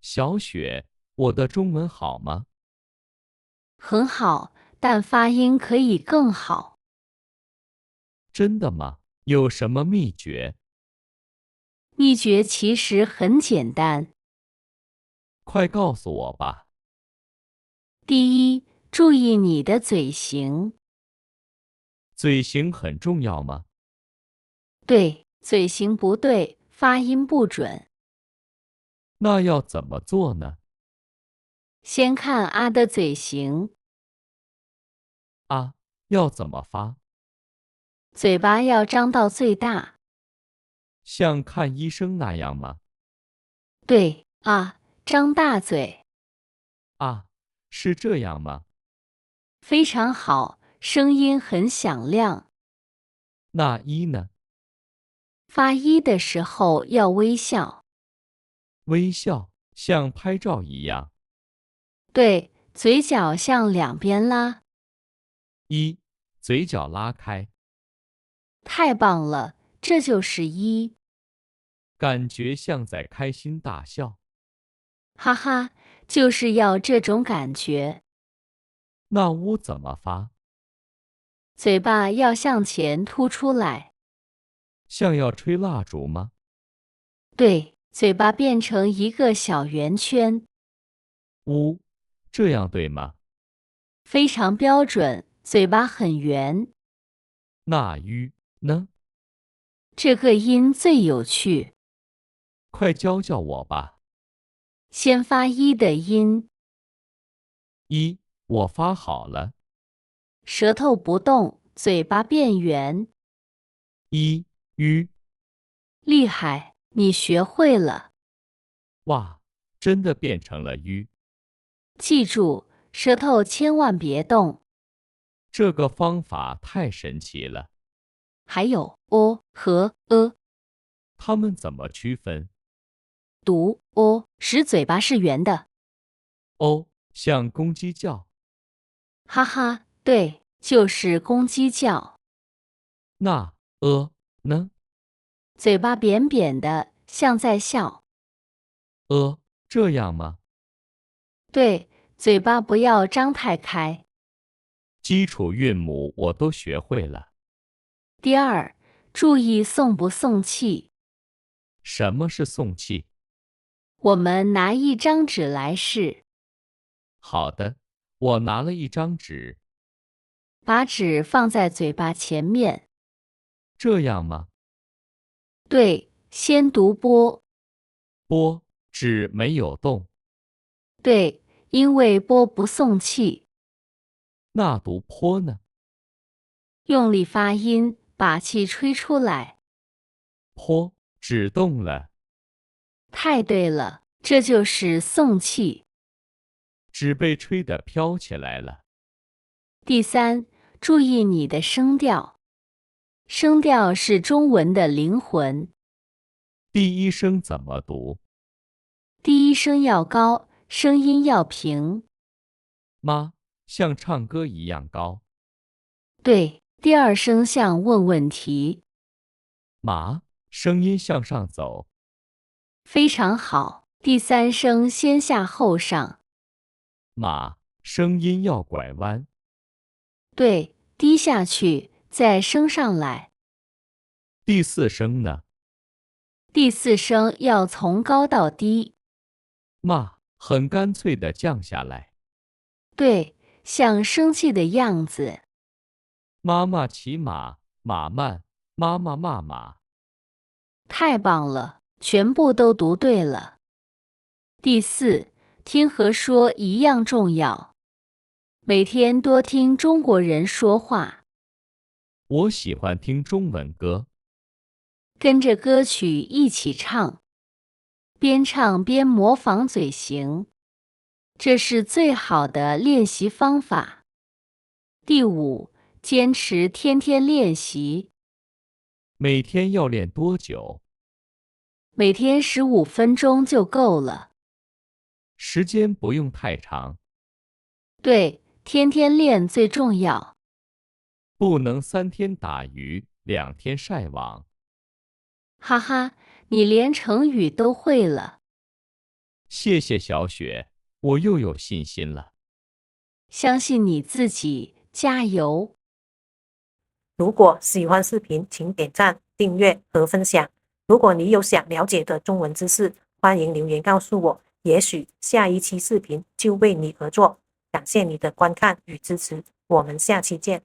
小雪，我的中文好吗？很好，但发音可以更好。真的吗？有什么秘诀？秘诀其实很简单。快告诉我吧。第一，注意你的嘴型。嘴型很重要吗？对，嘴型不对，发音不准。那要怎么做呢？先看啊的嘴型，啊，要怎么发？嘴巴要张到最大。像看医生那样吗？对，啊，张大嘴。啊，是这样吗？非常好，声音很响亮。那一呢？发一的时候要微笑。微笑，像拍照一样。对，嘴角向两边拉。一，嘴角拉开，太棒了，这就是一。感觉像在开心大笑。哈哈，就是要这种感觉。那乌怎么发？嘴巴要向前凸出来。像要吹蜡烛吗？对，嘴巴变成一个小圆圈。乌，这样对吗？非常标准，嘴巴很圆。那吁呢？这个音最有趣。快教教我吧。先发一的音，一，我发好了。舌头不动，嘴巴变圆。一，吁，厉害，你学会了。哇，真的变成了吁。记住，舌头千万别动。这个方法太神奇了。还有和它们怎么区分？读时嘴巴是圆的。哦，像公鸡叫。哈哈，对，就是公鸡叫。那呢？嘴巴扁扁的，像在笑。这样吗？对，嘴巴不要张太开。基础韵母我都学会了。第二，注意送不送气。什么是送气？我们拿一张纸来试，好的，我拿了一张纸。把纸放在嘴巴前面。这样吗？对，先读波。波，纸没有动。对，因为波不送气。那读坡呢？用力发音，把气吹出来。坡，纸动了。太对了，这就是送气。纸被吹得飘起来了。第三，注意你的声调。声调是中文的灵魂。第一声怎么读？第一声要高，声音要平。妈，像唱歌一样高。对，第二声像问问题。马，声音向上走。非常好。第三声先下后上。马，声音要拐弯。对，低下去，再升上来。第四声呢？第四声要从高到低。妈，很干脆地降下来。对，像生气的样子。妈妈骑马，马慢；妈妈骂马。太棒了，全部都读对了。第四，听和说一样重要。每天多听中国人说话，我喜欢听中文歌。跟着歌曲一起唱，边唱边模仿嘴型，这是最好的练习方法。第五，坚持天天练习，每天要练多久？每天15分钟就够了。时间不用太长。对，天天练最重要。不能3天打鱼2天晒网。哈哈，你连成语都会了。谢谢小雪，我又有信心了。相信你自己，加油！如果喜欢视频，请点赞、订阅和分享。如果你有想了解的中文知识，欢迎留言告诉我，也许下一期视频就为你而做。感谢你的观看与支持，我们下期见。